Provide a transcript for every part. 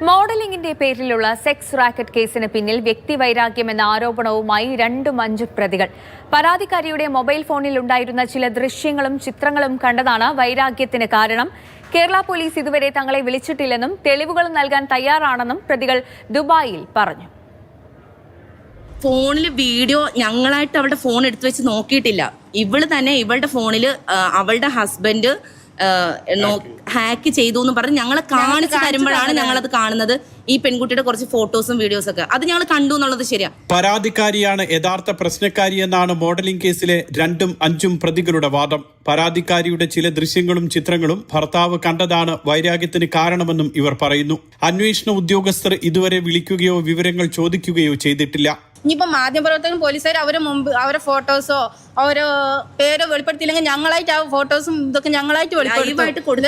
മോഡലിംഗിന്റെ പേരിലുള്ള sex racket കേസിന് പിന്നിൽ വ്യക്തിവൈരാഗ്യമെന്ന ആരോപണവുമായി 2 പ്രതികൾ. പരാതിക്കാരിയുടെ മൊബൈൽ ഫോണിൽ ഉണ്ടായിരുന്ന ചില ദൃശ്യങ്ങളും ചിത്രങ്ങളും കണ്ടതാണ് വൈരാഗ്യത്തിന് കാരണം. കേരള പോലീസ് ഇതുവരെ തങ്ങളെ വിളിച്ചിട്ടില്ലെന്നും തെളിവുകൾ നൽകാൻ തയ്യാറാണെന്നും പ്രതികൾ ദുബായിൽ പറഞ്ഞു. ഫോണിൽ വീഡിയോ ഞങ്ങളായിട്ട് അവളുടെ ഫോൺ എടുത്തു വെച്ച് നോക്കിയിട്ടില്ല. ഇവളുടെ ഫോണിൽ അവളുടെ ഹസ്ബൻഡ് ഹാക്ക് ചെയ്തു എന്ന് പറഞ്ഞ് ഞങ്ങളെ കാണിച്ചു തരുമ്പോഴാണ് ഞങ്ങളത് കാണുന്നത്. ഈ പെൺകുട്ടിയുടെ കുറച്ച് ഫോട്ടോസും വീഡിയോസും ഒക്കെ അത് ഞങ്ങൾ കണ്ടു എന്നുള്ളത് ശരിയാ. പരാതിക്കാരിയാണ് യഥാർത്ഥ പ്രശ്നക്കാരിയെന്നാണ് മോഡലിംഗ് കേസിലെ 2, 5 പ്രതികളുടെ വാദം. പരാതിക്കാരിയുടെ ചില ദൃശ്യങ്ങളും ചിത്രങ്ങളും ഭർത്താവ് കണ്ടതാണ് വൈരാഗ്യത്തിന് കാരണമെന്നും ഇവർ പറയുന്നു. അന്വേഷണ ഉദ്യോഗസ്ഥർ ഇതുവരെ വിളിക്കുകയോ വിവരങ്ങൾ ചോദിക്കുകയോ ചെയ്തിട്ടില്ല. ഇനിയിപ്പോ മാധ്യമപ്രവർത്തകരും പോലീസുകാർ അവരെ ഫോട്ടോസോ അവരോ പേരോ വെളിപ്പെടുത്തിയില്ലെങ്കിൽ ഞങ്ങളായിട്ട് ആ ഫോട്ടോസും ഇതൊക്കെ ഞങ്ങളായിട്ട്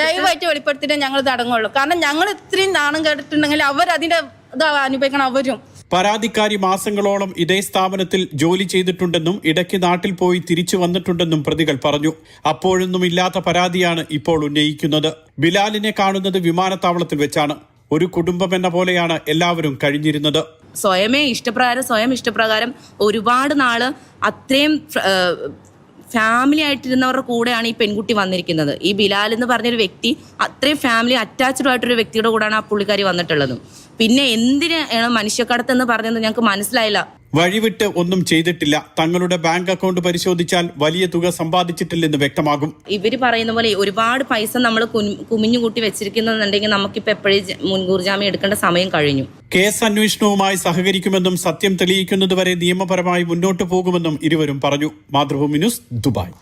ലൈവായിട്ട് വെളിപ്പെടുത്തിയിട്ടേ ഞങ്ങൾ തടങ്ങുള്ളൂ. കാരണം ഞങ്ങൾ ഇത്രയും നാണം കേട്ടിട്ടുണ്ടെങ്കിൽ അവരതിന്റെ ഇത് അനുഭവിക്കണം. അവരും പരാതിക്കാരി മാസങ്ങളോളം ഇതേ സ്ഥാപനത്തിൽ ജോലി ചെയ്തിട്ടുണ്ടെന്നും ഇടയ്ക്ക് നാട്ടിൽ പോയി തിരിച്ചു വന്നിട്ടുണ്ടെന്നും പ്രതികൾ പറഞ്ഞു. അപ്പോഴൊന്നും ഇല്ലാത്ത പരാതിയാണ് ഇപ്പോൾ ഉന്നയിക്കുന്നത്. ബിലാലിനെ കാണുന്നത് വിമാനത്താവളത്തിൽ വെച്ചാണ്. ഒരു കുടുംബം എന്ന പോലെയാണ് എല്ലാവരും കഴിഞ്ഞിരുന്നത്. സ്വയം ഇഷ്ടപ്രകാരം ഒരുപാട് നാള് അത്രയും ഫാമിലി ആയിട്ടിരുന്നവരുടെ കൂടെയാണ് ഈ പെൺകുട്ടി വന്നിരിക്കുന്നത്. ഈ ബിലാൽ എന്ന് പറഞ്ഞൊരു വ്യക്തി അത്രയും ഫാമിലി അറ്റാച്ച്ഡ് ആയിട്ടൊരു വ്യക്തിയുടെ കൂടെയാണ് ആ പുള്ളിക്കാരി വന്നിട്ടുള്ളത്. പിന്നെ എന്തിനാണ് മനുഷ്യക്കടത്തെന്ന് പറഞ്ഞത് ഞങ്ങൾക്ക് മനസ്സിലായില്ല. വഴിവിട്ട് ഒന്നും ചെയ്തിട്ടില്ല. തങ്ങളുടെ ബാങ്ക് അക്കൗണ്ട് പരിശോധിച്ചാൽ വലിയ തുക സമ്പാദിച്ചിട്ടില്ലെന്ന് വ്യക്തമാകും. ഇവര് പറയുന്ന പോലെ ഒരുപാട് പൈസ നമ്മൾ കുമിഞ്ഞുകൂട്ടി വെച്ചിരിക്കുന്നുണ്ടെങ്കിൽ നമുക്കിപ്പോൾ എപ്പോഴും മുൻകൂർ ജാമ്യം എടുക്കേണ്ട സമയം കഴിഞ്ഞു. കേസ് അന്വേഷണവുമായി സഹകരിക്കുമെന്നും സത്യം തെളിയിക്കുന്നതുവരെ നിയമപരമായി മുന്നോട്ടു പോകുമെന്നും ഇരുവരും പറഞ്ഞു. Mathrubhumi news, Dubai.